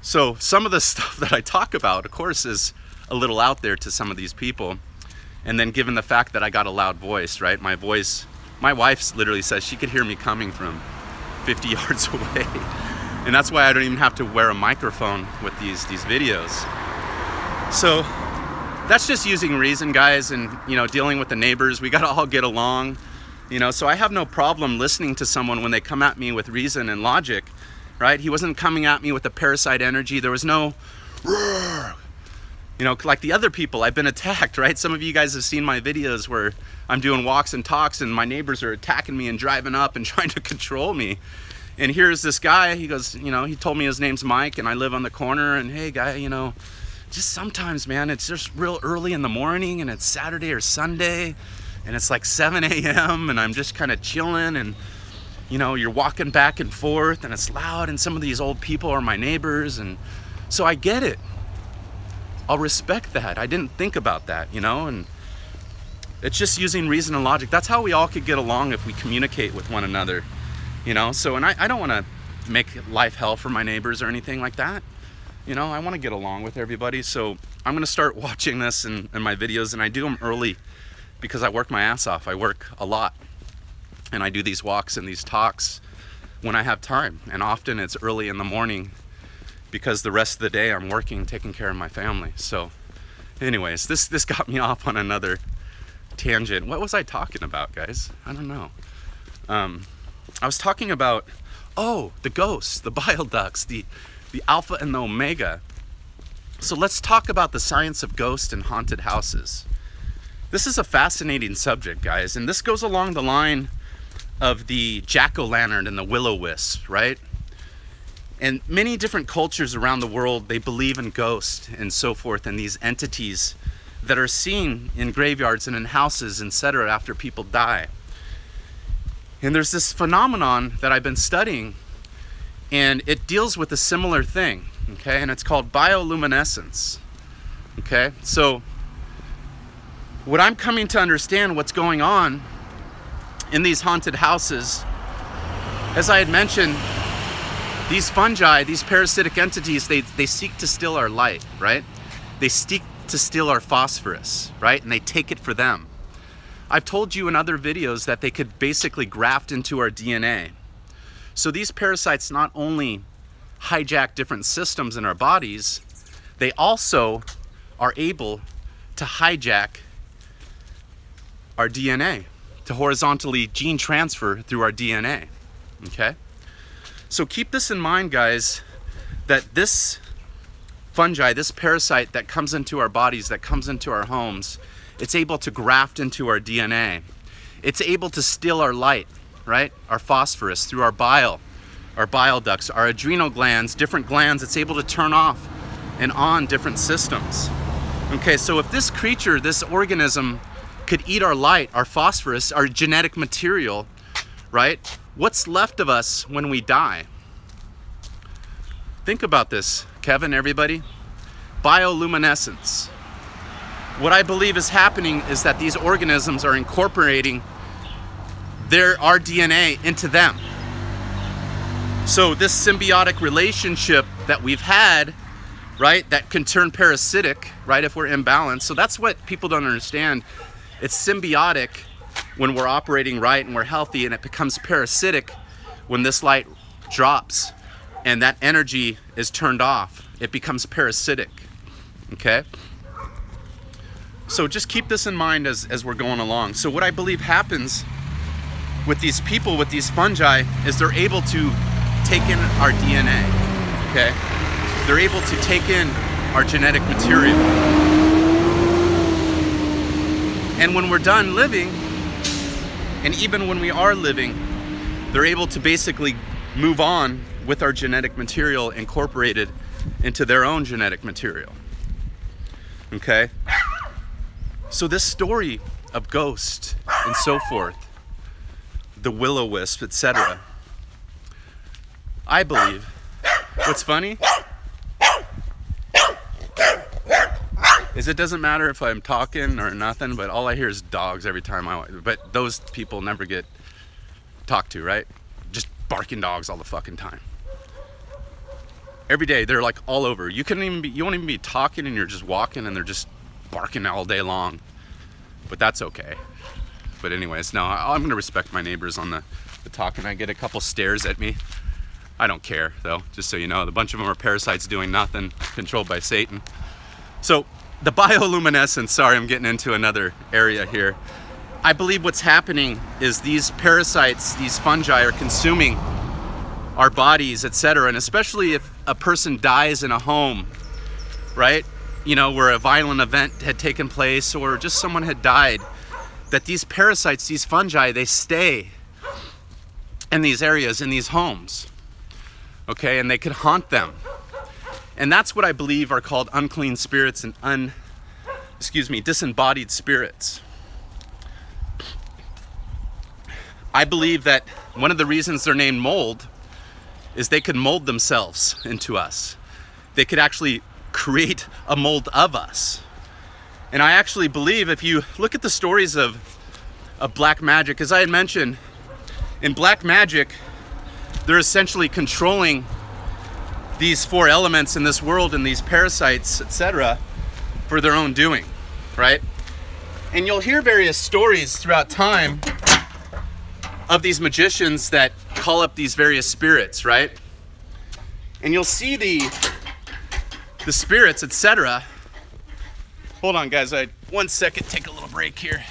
So some of the stuff that I talk about, of course, is a little out there to some of these people. And then given the fact that I got a loud voice, right? My wife literally says she could hear me coming from 50 yards away. And that's why I don't even have to wear a microphone with these videos. So that's just using reason, guys, and dealing with the neighbors. We gotta all get along, so I have no problem listening to someone when they come at me with reason and logic, right? He wasn't coming at me with the parasite energy. There was no roar. Like the other people, I've been attacked, right? Some of you guys have seen my videos where I'm doing walks and talks, and my neighbors are attacking me and driving up and trying to control me. And here's this guy, he goes, he told me his name's Mike, and I live on the corner, and hey guy, just sometimes, man, it's just real early in the morning, and it's Saturday or Sunday, and it's like 7 a.m., and I'm just kind of chilling, and you're walking back and forth, and it's loud, and some of these old people are my neighbors, and so I get it. I'll respect that. I didn't think about that, and it's just using reason and logic. That's how we all could get along if we communicate with one another, So, and I don't want to make life hell for my neighbors or anything like that. I want to get along with everybody. So I'm going to start watching this in my videos, and I do them early because I work my ass off. I work a lot, and I do these walks and these talks when I have time. And often it's early in the morning, because the rest of the day I'm working, taking care of my family. So anyways, this got me off on another tangent. What was I talking about, guys? I don't know. I was talking about, the ghosts, the bile ducts, the alpha and the omega. So let's talk about the science of ghosts and haunted houses. This is a fascinating subject, guys, and this goes along the line of the jack-o'-lantern and the will-o'-wisp, right? And many different cultures around the world, they believe in ghosts and so forth, and these entities that are seen in graveyards and in houses, etc., after people die. And there's this phenomenon that I've been studying, and it deals with a similar thing, okay? And it's called bioluminescence, okay? So what I'm coming to understand what's going on in these haunted houses, as I had mentioned, these fungi, these parasitic entities, they seek to steal our light, right? They seek to steal our phosphorus, right? And they take it for them. I've told you in other videos that they could basically graft into our DNA. So these parasites not only hijack different systems in our bodies, they also are able to hijack our DNA, to horizontally gene transfer through our DNA, okay? So keep this in mind, guys, that this fungi, this parasite that comes into our bodies, that comes into our homes, it's able to graft into our DNA. It's able to steal our light, right? Our phosphorus through our bile ducts, our adrenal glands, different glands. It's able to turn off and on different systems. Okay, so if this creature, this organism, could eat our light, our phosphorus, our genetic material, right? What's left of us when we die? Think about this, Kevin, everybody. Bioluminescence. What I believe is happening is that these organisms are incorporating our DNA into them. So this symbiotic relationship that we've had, right, that can turn parasitic, right, if we're imbalanced. So that's what people don't understand. It's symbiotic when we're operating right and we're healthy, and it becomes parasitic when this light drops and that energy is turned off. It becomes parasitic, okay? So just keep this in mind as we're going along. So what I believe happens with these people, with these fungi, is they're able to take in our DNA, okay? They're able to take in our genetic material. And when we're done living, and even when we are living, they're able to basically move on with our genetic material incorporated into their own genetic material, okay? So this story of ghosts and so forth, the will-o-wisp, etc., I believe, what's funny is it doesn't matter if I'm talking or nothing, but all I hear is dogs every time but those people never get talked to, right? Just barking dogs all the fucking time. Every day, they're like all over. You won't even be talking, and you're just walking and they're just barking all day long. But that's okay. But anyways, no, I'm gonna respect my neighbors on the talking. I get a couple stares at me. I don't care though, just so you know. The bunch of them are parasites doing nothing, controlled by Satan. So the bioluminescence, sorry, I'm getting into another area here. I believe what's happening is these parasites, these fungi are consuming our bodies, etc. And especially if a person dies in a home, right? You know, where a violent event had taken place or just someone had died, that these parasites, these fungi, they stay in these areas, in these homes, okay? And they could haunt them. And that's what I believe are called unclean spirits and disembodied spirits. I believe that one of the reasons they're named mold is they could mold themselves into us. They could actually create a mold of us. And I actually believe, if you look at the stories of black magic, as I had mentioned, in black magic, they're essentially controlling these four elements in this world and these parasites, etc., for their own doing, right? And you'll hear various stories throughout time of these magicians that call up these various spirits, right? And you'll see the spirits, etc. Hold on, guys. 1 second, take a little break here.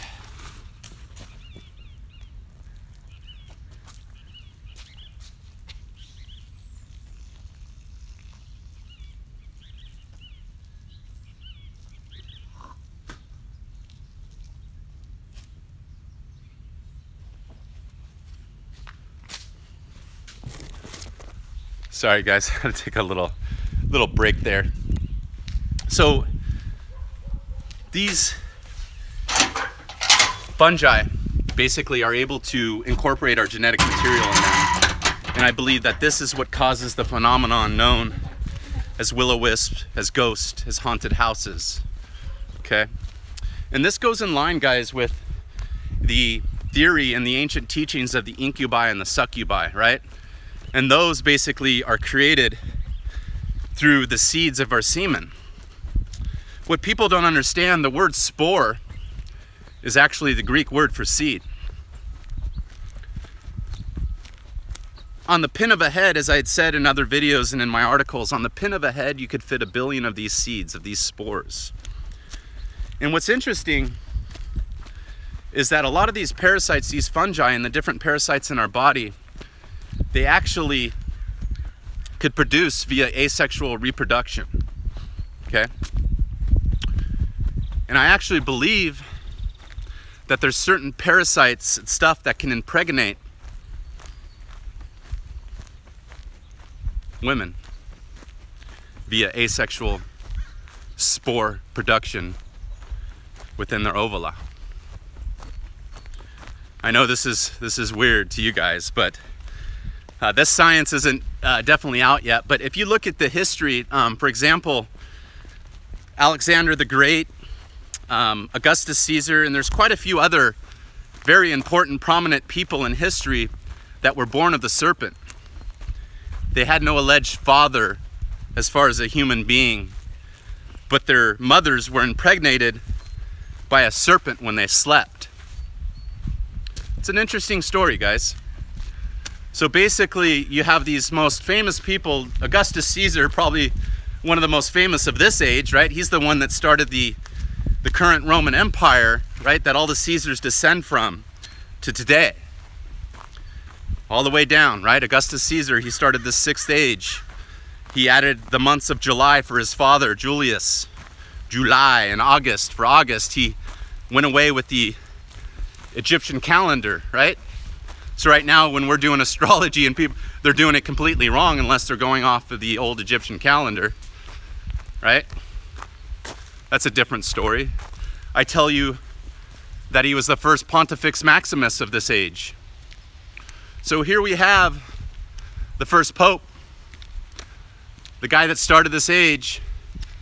Sorry guys, I had to take a little break there. So these fungi basically are able to incorporate our genetic material in them. And I believe that this is what causes the phenomenon known as will-o-wisp, as ghost, as haunted houses, okay? And this goes in line, guys, with the theory and the ancient teachings of the incubi and the succubi, right? And those basically are created through the seeds of our semen. What people don't understand, the word spore is actually the Greek word for seed. on the pin of a head, as I had said in other videos and in my articles, on the pin of a head, you could fit 1 billion of these seeds, of these spores. And what's interesting is that a lot of these parasites, these fungi and the different parasites in our body, they actually could produce via asexual reproduction, okay? And I actually believe that there's certain parasites and stuff that can impregnate women via asexual spore production within their ovula. I know this is weird to you guys, but this science isn't definitely out yet. But if you look at the history, for example, Alexander the Great, Augustus Caesar, and there's quite a few other very important, prominent people in history that were born of the serpent. They had no alleged father as far as a human being, but their mothers were impregnated by a serpent when they slept. It's an interesting story, guys. So basically, you have these most famous people. Augustus Caesar, probably one of the most famous of this age, right? He's the one that started the current Roman Empire, right? That all the Caesars descend from to today. All the way down, right? Augustus Caesar, he started the 6th age. He added the months of July for his father, Julius. July and August. For August, he went away with the Egyptian calendar, right? So right now, when we're doing astrology and people, they're doing it completely wrong unless they're going off of the old Egyptian calendar, right? That's a different story. I tell you that he was the first Pontifex Maximus of this age. So here we have the first pope, the guy that started this age,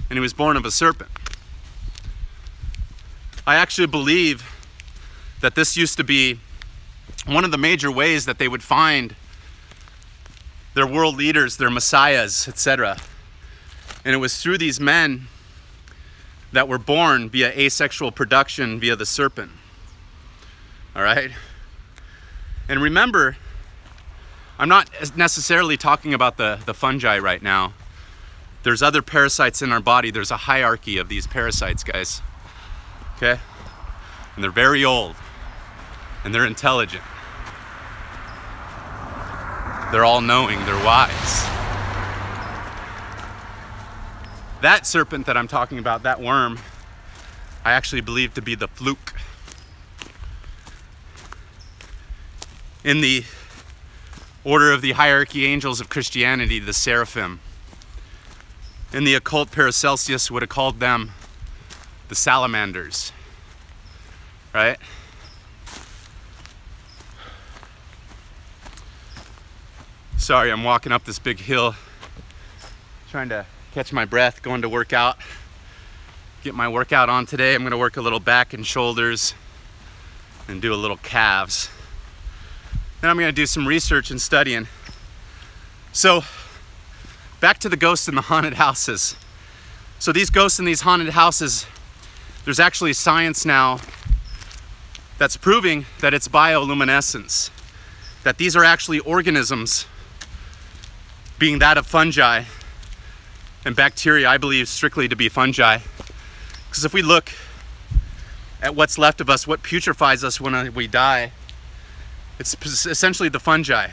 and he was born of a serpent. I actually believe that this used to be one of the major ways that they would find their world leaders, their messiahs, etc. And it was through these men that were born via asexual production via the serpent. All right? And remember, I'm not necessarily talking about the fungi right now. There's other parasites in our body. There's a hierarchy of these parasites, guys. Okay? And they're very old. And they're intelligent. They're all knowing. They're wise. That serpent that I'm talking about, that worm, I actually believe to be the fluke. In the order of the hierarchy angels of Christianity, the seraphim. In the occult, Paracelsus would have called them the salamanders, right? Sorry, I'm walking up this big hill, trying to catch my breath, going to work out, get my workout on today. I'm gonna work a little back and shoulders and do a little calves. Then I'm gonna do some research and studying. So, back to the ghosts in the haunted houses. So these ghosts in these haunted houses, there's actually science now that's proving that it's bioluminescence. That these are actually organisms, being that of fungi and bacteria, I believe strictly to be fungi. Because if we look at what's left of us, what putrefies us when we die, it's essentially the fungi.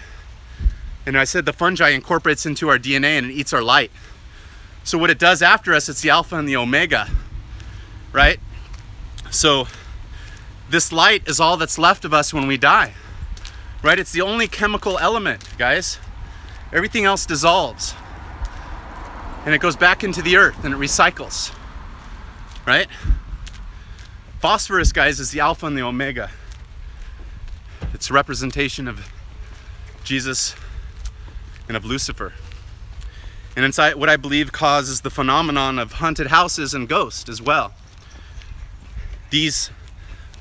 And I said the fungi incorporates into our DNA and it eats our light. So what it does after us, it's the alpha and the omega, right? So this light is all that's left of us when we die, right? It's the only chemical element, guys. Everything else dissolves. And it goes back into the earth and it recycles, right? Phosphorus, guys, is the alpha and the omega. It's a representation of Jesus and of Lucifer. And inside what I believe causes the phenomenon of haunted houses and ghosts as well. These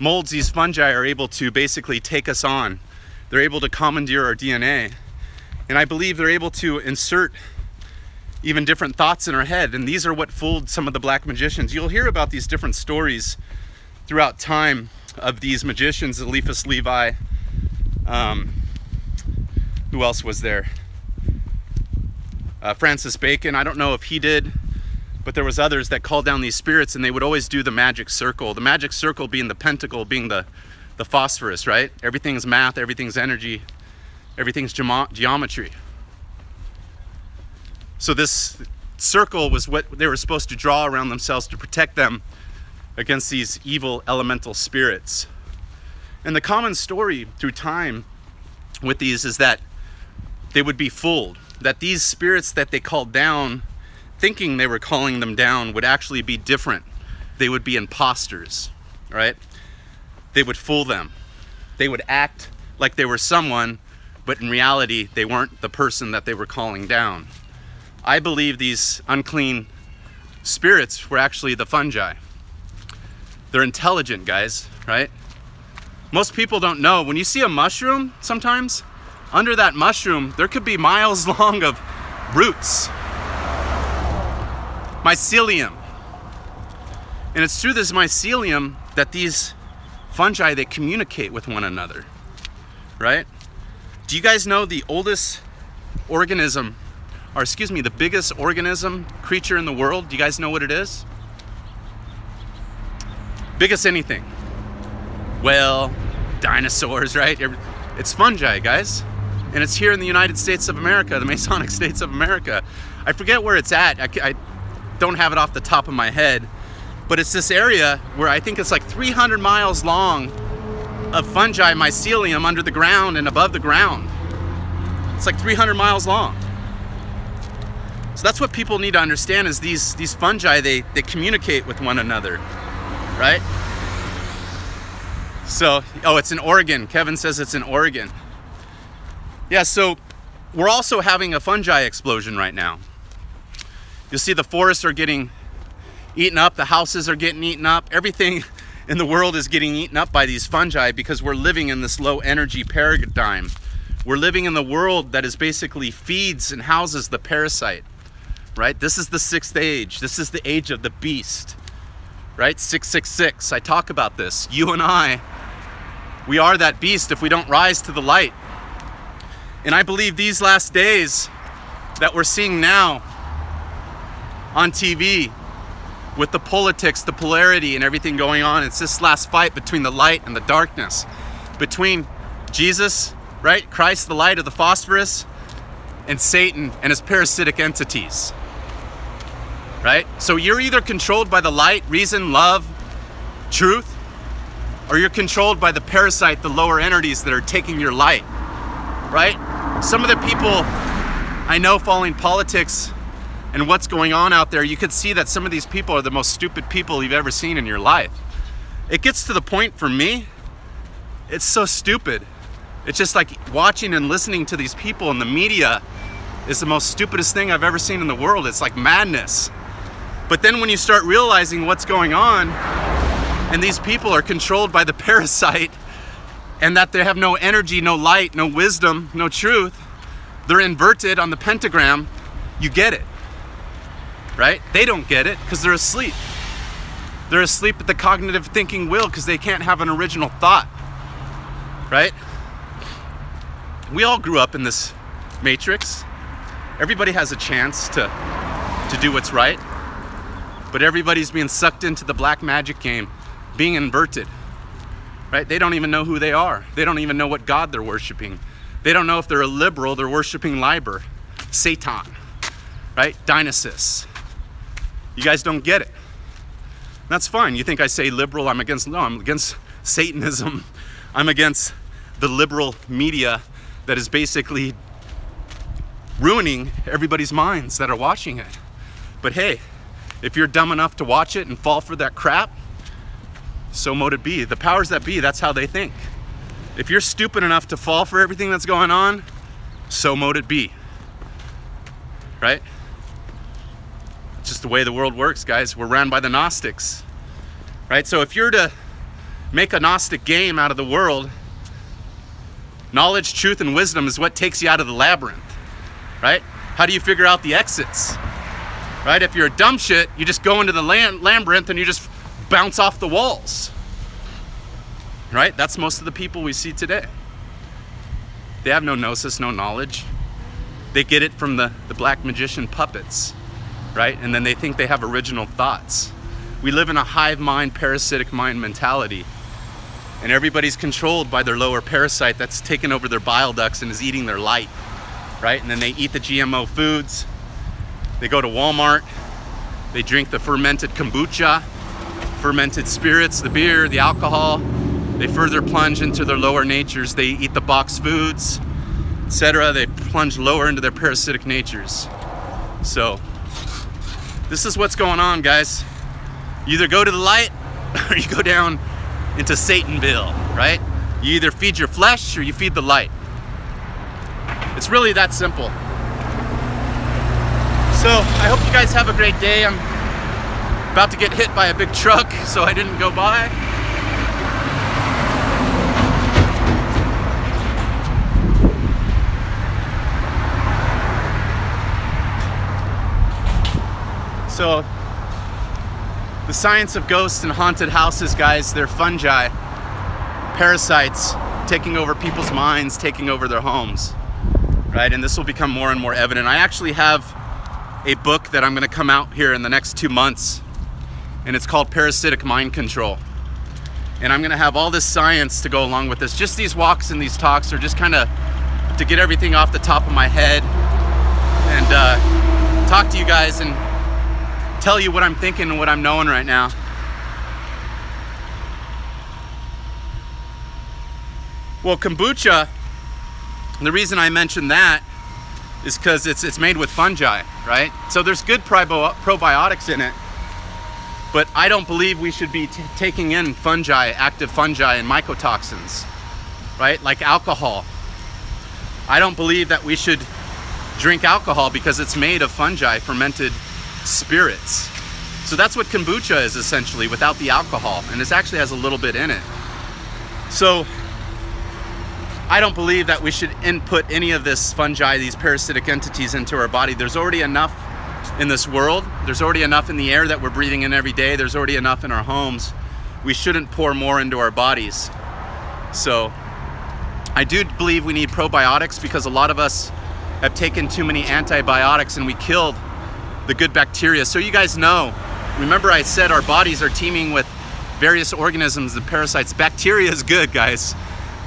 molds, these fungi are able to basically take us on. They're able to commandeer our DNA. And I believe they're able to insert even different thoughts in our head. And these are what fooled some of the black magicians. You'll hear about these different stories throughout time of these magicians, Eliphas Levi, Who else was there? Francis Bacon. I don't know if he did, but there was others that called down these spirits, and they would always do the magic circle. The magic circle being the pentacle, being the phosphorus, right? Everything's math, everything's energy, everything's geometry. So this circle was what they were supposed to draw around themselves to protect them against these evil elemental spirits. And the common story through time with these is that they would be fooled, that these spirits that they called down, thinking they were calling them down, would actually be different. They would be imposters, right? They would fool them. They would act like they were someone, but in reality, they weren't the person that they were calling down. I believe these unclean spirits were actually the fungi. They're intelligent, guys, right? Most people don't know. When you see a mushroom, sometimes, under that mushroom, there could be miles long of roots. Mycelium. And it's through this mycelium that these fungi, they communicate with one another, right? Do you guys know the oldest organism, or excuse me, the biggest organism, creature in the world? Do you guys know what it is? Biggest anything. Well, dinosaurs, right? It's fungi, guys. And it's here in the United States of America, the Masonic States of America. I forget where it's at. I don't have it off the top of my head. But it's this area where I think it's like 300 miles long of fungi mycelium under the ground and above the ground. It's like 300 miles long. So that's what people need to understand, is these fungi, they communicate with one another, right? So, oh, it's in Oregon. Kevin says it's in Oregon. Yeah, so we're also having a fungi explosion right now. You'll see the forests are getting eaten up, the houses are getting eaten up, everything in the world is getting eaten up by these fungi because we're living in this low energy paradigm. We're living in the world that is basically feeds and houses the parasite, right? This is the sixth age. This is the age of the beast, right? 666. I talk about this. You and I, we are that beast if we don't rise to the light. And I believe these last days that we're seeing now on TV, with the politics, the polarity and everything going on, it's this last fight between the light and the darkness, between Jesus, right, Christ, the light of the phosphorus, and Satan and his parasitic entities, right? So you're either controlled by the light, reason, love, truth, or you're controlled by the parasite, the lower entities that are taking your light, right? Some of the people I know following politics and what's going on out there, you could see that some of these people are the most stupid people you've ever seen in your life. It gets to the point for me, it's so stupid. It's just like watching and listening to these people in the media is the most stupidest thing I've ever seen in the world. It's like madness. But then when you start realizing what's going on, and these people are controlled by the parasite, and that they have no energy, no light, no wisdom, no truth, they're inverted on the pentagram, you get it. Right? They don't get it because they're asleep. They're asleep at the cognitive thinking wheel because they can't have an original thought. Right? We all grew up in this matrix. Everybody has a chance to do what's right. But everybody's being sucked into the black magic game, being inverted. Right? They don't even know who they are. They don't even know what God they're worshiping. They don't know if they're a liberal, they're worshiping Liber, Satan, right? Dionysus. You guys don't get it. That's fine. You think I say liberal, I'm against Satanism. I'm against the liberal media that is basically ruining everybody's minds that are watching it. But hey, if you're dumb enough to watch it and fall for that crap, so mote it be. The powers that be, that's how they think. If you're stupid enough to fall for everything that's going on, so mote it be. Right? It's just the way the world works, guys. We're ran by the Gnostics, right? So if you're to make a Gnostic game out of the world, knowledge, truth, and wisdom is what takes you out of the labyrinth, right? How do you figure out the exits, right? If you're a dumb shit, you just go into the labyrinth and you just bounce off the walls, right? That's most of the people we see today. They have no gnosis, no knowledge. They get it from the black magician puppets, right? And then they think they have original thoughts. We live in a hive mind, parasitic mind mentality. And everybody's controlled by their lower parasite that's taken over their bile ducts and is eating their light, right? And then they eat the GMO foods. They go to Walmart. They drink the fermented kombucha, fermented spirits, the beer, the alcohol. They further plunge into their lower natures. They eat the boxed foods, etc. They plunge lower into their parasitic natures. So this is what's going on, guys. You either go to the light or you go down into Satanville, right? You either feed your flesh or you feed the light. It's really that simple. So I hope you guys have a great day. I'm about to get hit by a big truck, so I didn't go by. So the science of ghosts and haunted houses, guys, they're fungi, parasites taking over people's minds, taking over their homes, right? And this will become more and more evident. I actually have a book that I'm going to come out here in the next 2 months, and it's called Parasitic Mind Control. And I'm going to have all this science to go along with this. Just these walks and these talks are just kind of to get everything off the top of my head and talk to you guys and tell you what I'm thinking and what I'm knowing right now. Well, kombucha, the reason I mentioned that is because it's made with fungi, right? So there's good probiotics in it, but I don't believe we should be taking in fungi, active fungi and mycotoxins, right? Like alcohol. I don't believe that we should drink alcohol because it's made of fungi, fermented spirits. So that's what kombucha is essentially, without the alcohol, and it actually has a little bit in it. So I don't believe that we should input any of this fungi, these parasitic entities, into our body. There's already enough in this world. There's already enough in the air that we're breathing in every day. There's already enough in our homes. We shouldn't pour more into our bodies. So I do believe we need probiotics, because a lot of us have taken too many antibiotics and we killed the good bacteria. So you guys know, remember I said our bodies are teeming with various organisms and parasites. Bacteria is good, guys.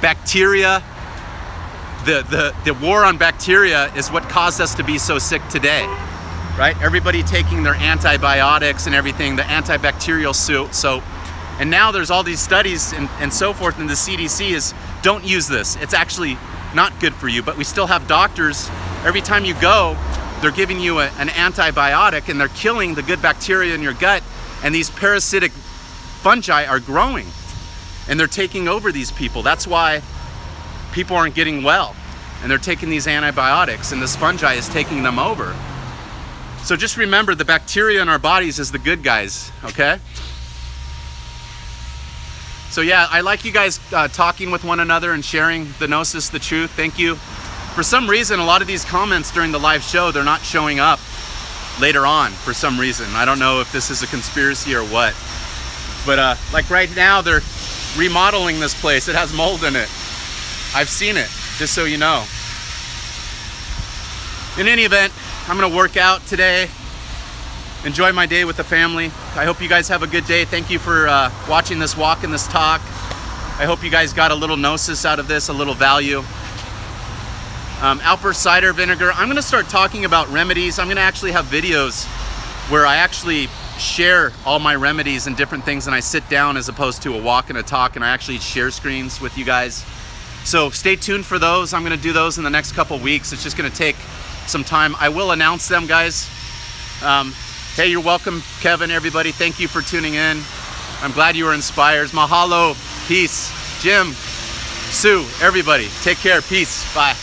Bacteria, the war on bacteria is what caused us to be so sick today, right? Everybody taking their antibiotics and everything, the antibacterial soap. And now there's all these studies and so forth, and the CDC is, don't use this. It's actually not good for you. But we still have doctors, every time you go, they're giving you an antibiotic, and they're killing the good bacteria in your gut, and these parasitic fungi are growing and they're taking over these people. That's why people aren't getting well, and they're taking these antibiotics, and this fungi is taking them over. So just remember, the bacteria in our bodies is the good guys, okay? So yeah, I like you guys talking with one another and sharing the gnosis, the truth. Thank you. For some reason, a lot of these comments during the live show, they're not showing up later on for some reason. I don't know if this is a conspiracy or what. But like right now, they're remodeling this place. It has mold in it. I've seen it, just so you know. In any event, I'm gonna work out today, enjoy my day with the family. I hope you guys have a good day. Thank you for watching this walk and this talk. I hope you guys got a little gnosis out of this, a little value. Alper cider vinegar. I'm gonna start talking about remedies. I'm gonna actually have videos where I actually share all my remedies and different things, and I sit down as opposed to a walk and a talk, and I actually share screens with you guys. So stay tuned for those. I'm gonna do those in the next couple weeks. It's just gonna take some time. I will announce them, guys. Hey, you're welcome, Kevin, everybody. Thank you for tuning in. I'm glad you were inspired. Mahalo, peace. Jim, Sue, everybody, take care, peace, bye.